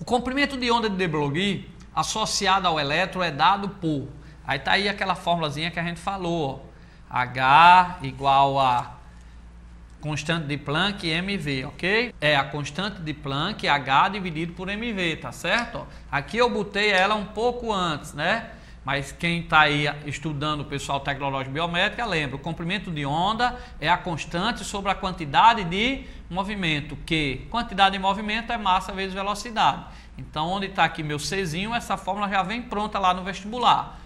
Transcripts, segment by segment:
O comprimento de onda de de Broglie associado ao elétron é dado por... Aí tá aí aquela formulazinha que a gente falou, ó. H igual a constante de Planck mv, ok? É a constante de Planck, H dividido por mv, tá certo? Ó, aqui eu botei ela um pouco antes, né? Mas quem está aí estudando o pessoal tecnológico biométrica, lembra, o comprimento de onda é a constante sobre a quantidade de movimento, que quantidade de movimento é massa vezes velocidade. Então, onde está aqui meu Czinho, essa fórmula já vem pronta lá no vestibular.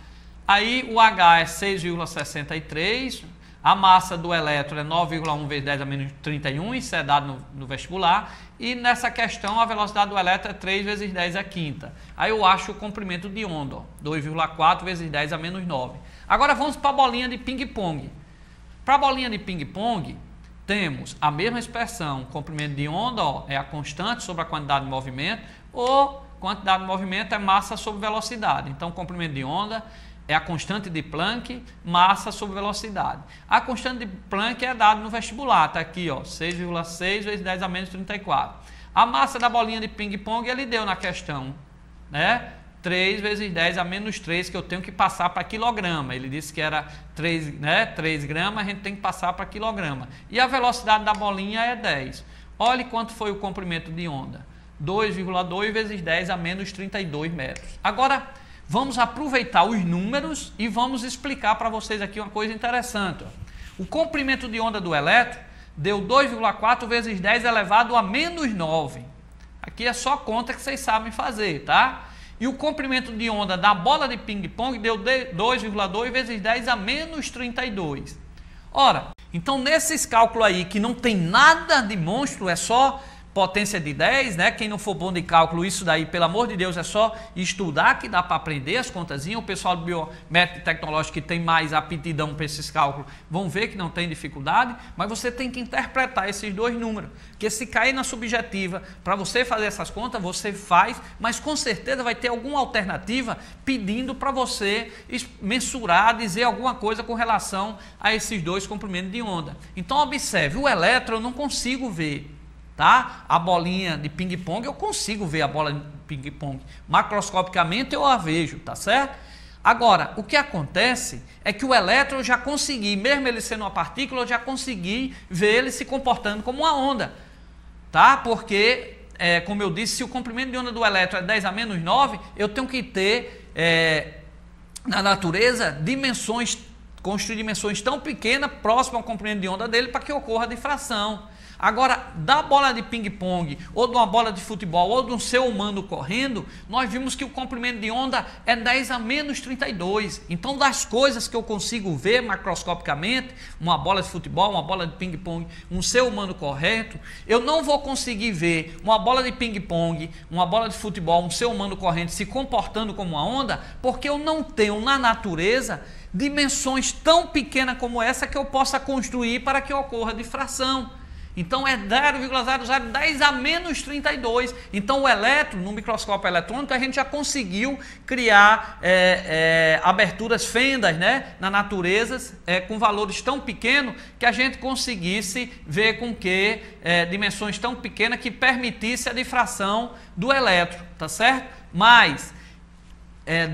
Aí o H é 6,63, a massa do elétron é 9,1 vezes 10 a menos 31, isso é dado no vestibular. E nessa questão a velocidade do elétron é 3 vezes 10 a quinta. Aí eu acho o comprimento de onda, 2,4 vezes 10 a menos 9. Agora vamos para a bolinha de ping-pong. Para a bolinha de ping-pong, temos a mesma expressão, comprimento de onda ó, é a constante sobre a quantidade de movimento, ou quantidade de movimento é massa sobre velocidade. Então, comprimento de onda é a constante de Planck, massa sobre velocidade. A constante de Planck é dada no vestibular, está aqui, ó, 6,6 vezes 10 a menos 34. A massa da bolinha de ping-pong ele deu na questão, né? 3 vezes 10 a menos 3, que eu tenho que passar para quilograma. Ele disse que era 3, né, 3 gramas, a gente tem que passar para quilograma. E a velocidade da bolinha é 10. Olhe quanto foi o comprimento de onda. 2,2 vezes 10 a menos 32 metros. Agora, vamos aproveitar os números e vamos explicar para vocês aqui uma coisa interessante. O comprimento de onda do elétron deu 2,4 vezes 10 elevado a menos 9. Aqui é só conta que vocês sabem fazer, tá? E o comprimento de onda da bola de ping-pong deu 2,2 vezes 10 a menos 32. Ora, então nesses cálculos aí que não tem nada de monstro, é só potência de 10, né? Quem não for bom de cálculo, isso daí, pelo amor de Deus, é só estudar que dá para aprender as contazinhas. O pessoal do biométrico e tecnológico que tem mais aptidão para esses cálculos vão ver que não tem dificuldade, mas você tem que interpretar esses dois números, porque se cair na subjetiva para você fazer essas contas, você faz, mas com certeza vai ter alguma alternativa pedindo para você mensurar, dizer alguma coisa com relação a esses dois comprimentos de onda. Então observe, o elétron eu não consigo ver, tá? A bolinha de ping-pong, eu consigo ver a bola de ping-pong. Macroscopicamente eu a vejo, tá certo? Agora, o que acontece é que o elétron eu já consegui, mesmo ele sendo uma partícula, eu já consegui ver ele se comportando como uma onda, tá? Porque, como eu disse, se o comprimento de onda do elétron é 10 a menos 9, eu tenho que ter, na natureza, construir dimensões tão pequenas, próximas ao comprimento de onda dele, para que ocorra a difração. Agora, da bola de ping-pong, ou de uma bola de futebol, ou de um ser humano correndo, nós vimos que o comprimento de onda é 10 a menos 32. Então, das coisas que eu consigo ver macroscopicamente, uma bola de futebol, uma bola de ping-pong, um ser humano correto, eu não vou conseguir ver uma bola de ping-pong, uma bola de futebol, um ser humano correndo se comportando como uma onda, porque eu não tenho na natureza dimensões tão pequenas como essa que eu possa construir para que ocorra difração. Então é 0,0010 a menos 32. Então o elétron, no microscópio eletrônico, a gente já conseguiu criar aberturas, fendas, né, na natureza, com valores tão pequenos que a gente conseguisse ver com que dimensões tão pequenas que permitisse a difração do elétron, tá certo? Mas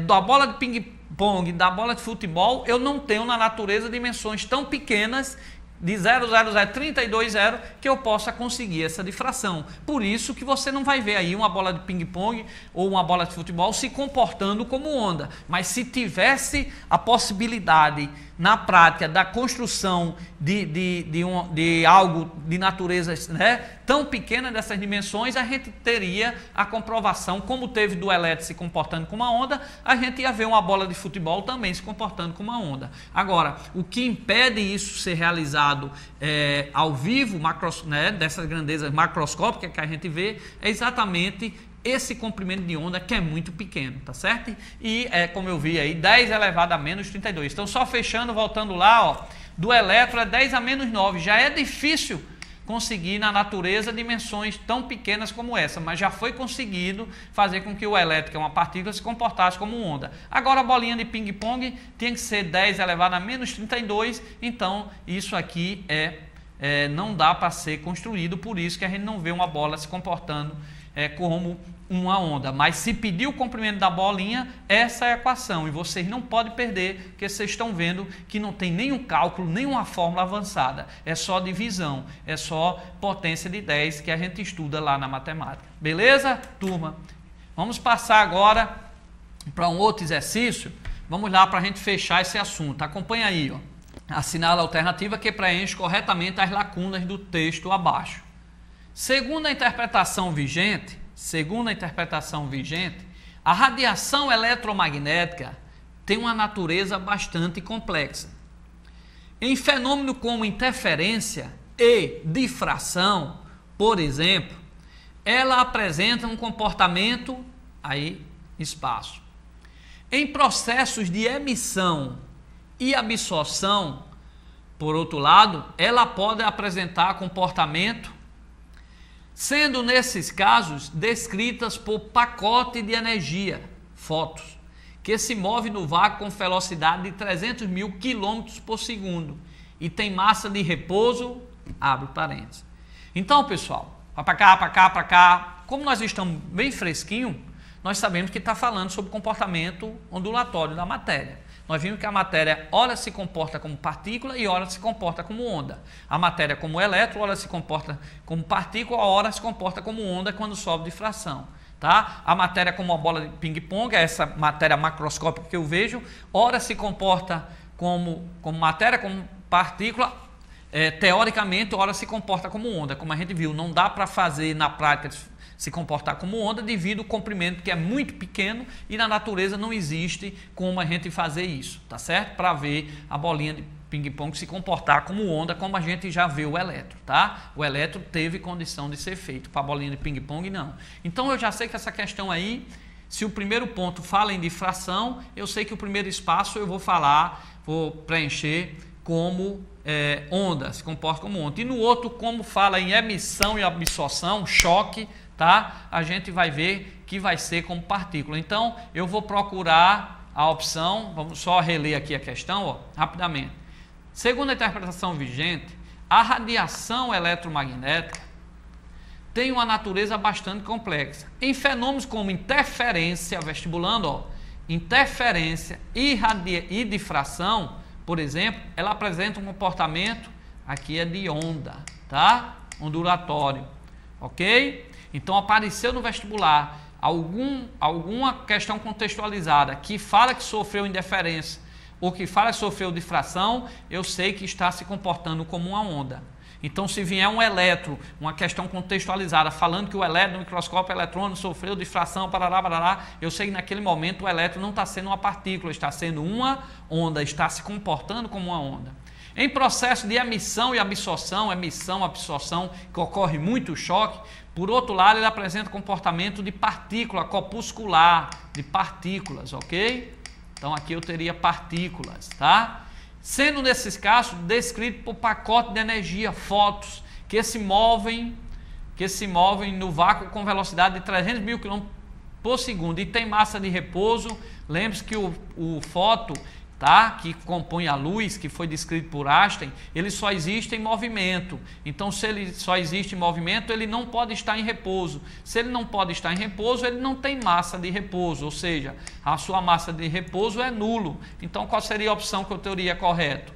da bola de ping-pong, da bola de futebol, eu não tenho na natureza dimensões tão pequenas de 0,00320 que eu possa conseguir essa difração. Por isso que você não vai ver aí uma bola de ping-pong ou uma bola de futebol se comportando como onda. Mas se tivesse a possibilidade na prática da construção de algo de natureza, né, tão pequena dessas dimensões, a gente teria a comprovação, como teve do elétron se comportando como uma onda, a gente ia ver uma bola de futebol também se comportando como uma onda. Agora, o que impede isso ser realizado ao vivo, né, dessas grandezas macroscópicas que a gente vê, é exatamente esse comprimento de onda que é muito pequeno, tá certo? E como eu vi aí, 10 elevado a menos 32. Então, só fechando, voltando lá, ó, do elétron é 10 a menos 9. Já é difícil conseguir na natureza dimensões tão pequenas como essa, mas já foi conseguido fazer com que o elétron, que é uma partícula, se comportasse como onda. Agora a bolinha de ping-pong tem que ser 10 elevado a menos 32, então isso aqui não dá para ser construído, por isso que a gente não vê uma bola se comportando como uma onda. Mas se pedir o comprimento da bolinha, essa é a equação. E vocês não podem perder, porque vocês estão vendo que não tem nenhum cálculo, nenhuma fórmula avançada. É só divisão, é só potência de 10 que a gente estuda lá na matemática. Beleza, turma? Vamos passar agora para um outro exercício. Vamos lá para a gente fechar esse assunto. Acompanha aí, ó. Assinala a alternativa que preenche corretamente as lacunas do texto abaixo. Segundo a interpretação vigente, a radiação eletromagnética tem uma natureza bastante complexa. Em fenômenos como interferência e difração, por exemplo, ela apresenta um comportamento, espaço. Em processos de emissão e absorção, por outro lado, ela pode apresentar comportamento, sendo nesses casos descritas por pacote de energia, fótons, que se move no vácuo com velocidade de 300 mil quilômetros por segundo e tem massa de repouso, abre parênteses. Então, pessoal, para cá, como nós estamos bem fresquinho, nós sabemos que está falando sobre o comportamento ondulatório da matéria. Nós vimos que a matéria ora se comporta como partícula e ora se comporta como onda. A matéria como elétron, ora se comporta como partícula, ora se comporta como onda quando sofre difração. Tá? A matéria como uma bola de ping-pong, essa matéria macroscópica que eu vejo, ora se comporta como matéria, como partícula, teoricamente, ora se comporta como onda. Como a gente viu, não dá para fazer na prática se comportar como onda devido ao comprimento que é muito pequeno e na natureza não existe como a gente fazer isso, tá certo? Para ver a bolinha de ping-pong se comportar como onda, como a gente já vê o elétron, tá? O elétron teve condição de ser feito, para a bolinha de ping-pong não. Então eu já sei que essa questão aí, se o primeiro ponto fala em difração, eu sei que o primeiro espaço eu vou preencher como onda, se comporta como onda. E no outro, como fala em emissão e absorção, choque, tá? A gente vai ver que vai ser como partícula. Então, eu vou procurar a opção, vamos só reler aqui a questão, ó, rapidamente. Segundo a interpretação vigente, a radiação eletromagnética tem uma natureza bastante complexa. Em fenômenos como interferência, vestibulando, ó, interferência e difração, por exemplo, ela apresenta um comportamento, aqui é de onda, tá? Ondulatório, ok? Então apareceu no vestibular alguma questão contextualizada que fala que sofreu interferência ou que fala que sofreu difração, eu sei que está se comportando como uma onda. Então, se vier um elétron, uma questão contextualizada, falando que o elétron no microscópio eletrônico sofreu difração, parará, eu sei que naquele momento o elétron não está sendo uma partícula, está sendo uma onda, está se comportando como uma onda. Em processo de emissão e absorção, que ocorre muito choque, por outro lado, ele apresenta comportamento de partícula corpuscular, de partículas, ok? Então, aqui eu teria partículas, tá? Sendo nesses casos descrito por pacote de energia, fótons, que se movem no vácuo com velocidade de 300 mil km por segundo e tem massa de repouso. Lembre-se que o fóton, tá, que compõe a luz, que foi descrito por Einstein, ele só existe em movimento. Então, se ele só existe em movimento, ele não pode estar em repouso. Se ele não pode estar em repouso, ele não tem massa de repouso, ou seja, a sua massa de repouso é nulo. Então, qual seria a opção que eu teria correto?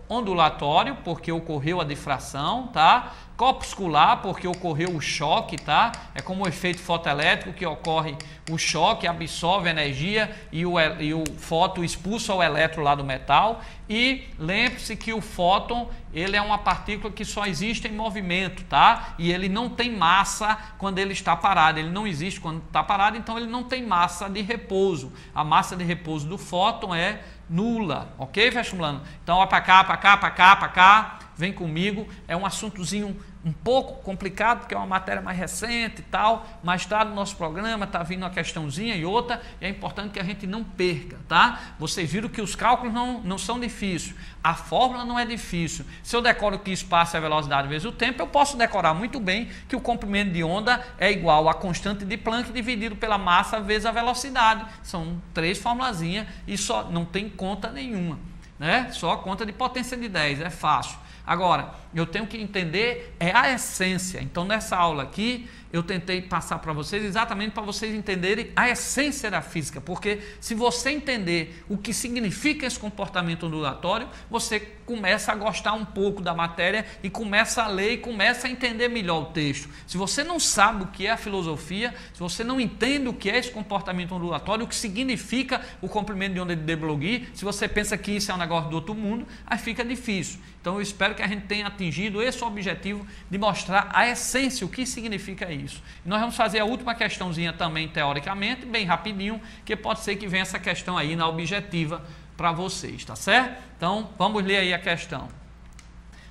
Ondulatório, porque ocorreu a difração, tá? Corpuscular, porque ocorreu o choque, tá? É como o efeito fotoelétrico que ocorre o choque, absorve energia e o fóton expulsa o elétron lá do metal. E lembre-se que o fóton, ele é uma partícula que só existe em movimento, tá? E ele não tem massa quando ele está parado, ele não existe quando está parado, então ele não tem massa de repouso. A massa de repouso do fóton é nula, ok, vestibulando? Então, ó, para cá, vem comigo, é um assuntozinho um pouco complicado, porque é uma matéria mais recente e tal, mas está no nosso programa, está vindo uma questãozinha e outra, e é importante que a gente não perca, tá? Vocês viram que os cálculos não são difíceis, a fórmula não é difícil. Se eu decoro que espaço é a velocidade vezes o tempo, eu posso decorar muito bem que o comprimento de onda é igual à constante de Planck dividido pela massa vezes a velocidade. São 3 formulazinhas e só não tem conta nenhuma, né? Só conta de potência de 10, é fácil. Agora, eu tenho que entender a essência. Então, nessa aula aqui, eu tentei passar para vocês exatamente para vocês entenderem a essência da física, porque se você entender o que significa esse comportamento ondulatório, você começa a gostar um pouco da matéria e começa a ler e começa a entender melhor o texto. Se você não sabe o que é a filosofia, se você não entende o que é esse comportamento ondulatório, o que significa o comprimento de onda de de Broglie, se você pensa que isso é um negócio do outro mundo, aí fica difícil. Então eu espero que a gente tenha atingido esse objetivo de mostrar a essência, o que significa isso. E nós vamos fazer a última questãozinha também teoricamente, bem rapidinho, que pode ser que venha essa questão aí na objetiva para vocês, tá certo? Então vamos ler aí a questão.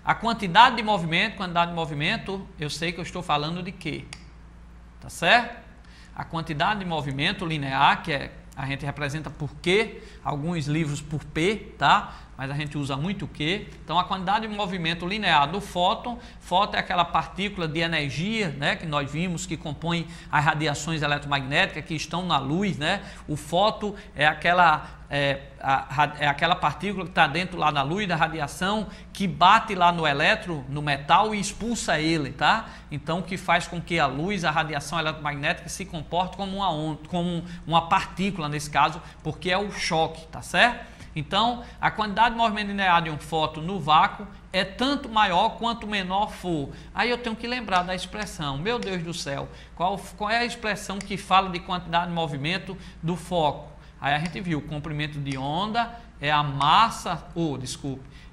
A quantidade de movimento, eu sei que eu estou falando de quê? Tá certo? A quantidade de movimento linear, que a gente representa por Q, alguns livros por P, tá? Mas a gente usa muito Q. Então, a quantidade de movimento linear do fóton é aquela partícula de energia, né, que nós vimos que compõe as radiações eletromagnéticas que estão na luz, né? O fóton é aquela partícula que está dentro lá na luz da radiação, que bate lá no elétron, no metal e expulsa ele, tá? Então, que faz com que a luz, a radiação eletromagnética se comporte como uma onda, como uma partícula nesse caso, porque é o choque, tá certo? Então, a quantidade de movimento linear de um fóton no vácuo é tanto maior quanto menor for. Aí eu tenho que lembrar da expressão. Meu Deus do céu, qual é a expressão que fala de quantidade de movimento do foco? Aí a gente viu, o comprimento de onda é a massa,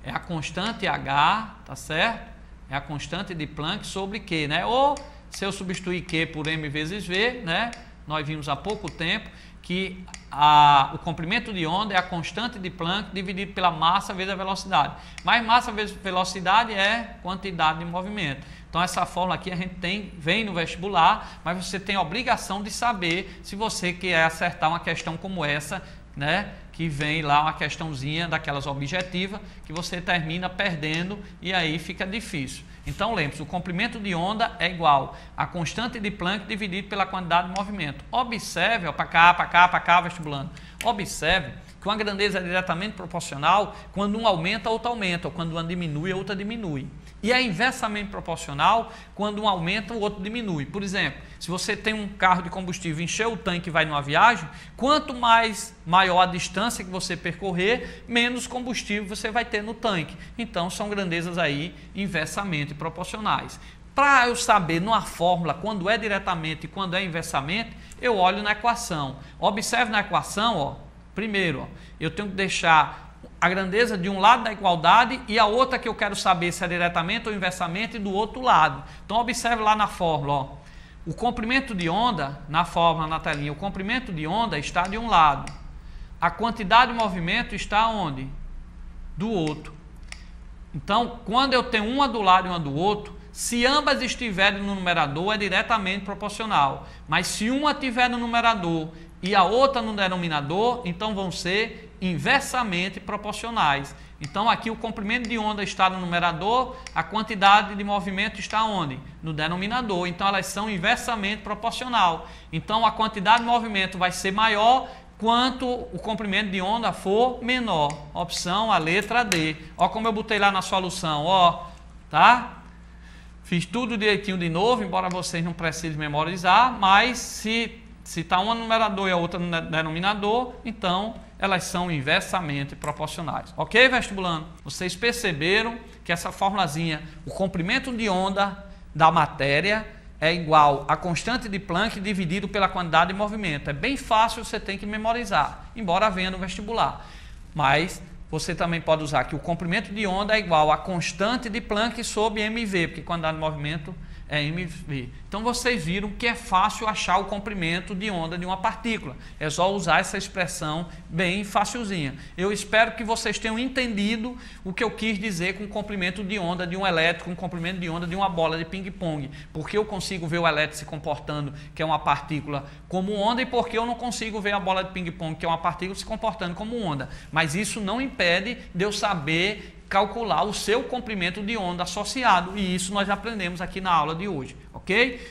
é a constante H, tá certo? É a constante de Planck sobre Q, né? Ou se eu substituir Q por M vezes V, né? Nós vimos há pouco tempo que o comprimento de onda é a constante de Planck dividido pela massa vezes a velocidade. Mas massa vezes velocidade é quantidade de movimento. Então essa fórmula aqui a gente vem no vestibular, mas você tem a obrigação de saber se você quer acertar uma questão como essa, né? Que vem lá uma questãozinha daquelas objetivas que você termina perdendo e aí fica difícil. Então lembre-se, o comprimento de onda é igual a constante de Planck dividido pela quantidade de movimento. Observe, para cá, vestibulando. Observe que uma grandeza é diretamente proporcional quando um aumenta, outra aumenta, ou quando uma diminui, a outra diminui. E é inversamente proporcional quando um aumenta, o outro diminui. Por exemplo, se você tem um carro de combustível, encher o tanque e vai numa viagem, quanto maior a distância que você percorrer, menos combustível você vai ter no tanque. Então, são grandezas aí inversamente proporcionais. Para eu saber numa fórmula quando é diretamente e quando é inversamente, eu olho na equação. Observe na equação, ó, primeiro, eu tenho que deixar a grandeza de um lado da igualdade e a outra que eu quero saber se é diretamente ou inversamente do outro lado. Então, observe lá na fórmula, ó, o comprimento de onda, na fórmula, na telinha, o comprimento de onda está de um lado. A quantidade de movimento está onde? Do outro. Então, quando eu tenho uma do lado e uma do outro, se ambas estiverem no numerador, é diretamente proporcional. Mas se uma estiver no numerador e a outra no denominador, então vão ser inversamente proporcionais. Então aqui o comprimento de onda está no numerador, a quantidade de movimento está onde? No denominador. Então elas são inversamente proporcional. Então a quantidade de movimento vai ser maior quanto o comprimento de onda for menor. Opção a letra D. Ó como eu botei lá na solução, ó, tá? Fiz tudo direitinho de novo, embora vocês não precisem memorizar, mas se está uma no numerador e a outra no denominador, então elas são inversamente proporcionais. Ok, vestibulando? Vocês perceberam que essa formulazinha, o comprimento de onda da matéria é igual a constante de Planck dividido pela quantidade de movimento. É bem fácil, você tem que memorizar, embora venha no vestibular. Mas você também pode usar que o comprimento de onda é igual a constante de Planck sobre mv, porque quantidade de movimento é mv. Então vocês viram que é fácil achar o comprimento de onda de uma partícula. É só usar essa expressão bem facilzinha. Eu espero que vocês tenham entendido o que eu quis dizer com o comprimento de onda de um elétron, com o comprimento de onda de uma bola de ping-pong. Porque eu consigo ver o elétron se comportando, que é uma partícula, como onda, e porque eu não consigo ver a bola de ping-pong, que é uma partícula, se comportando como onda. Mas isso não impede de eu saber calcular o seu comprimento de onda associado, e isso nós aprendemos aqui na aula de hoje, ok?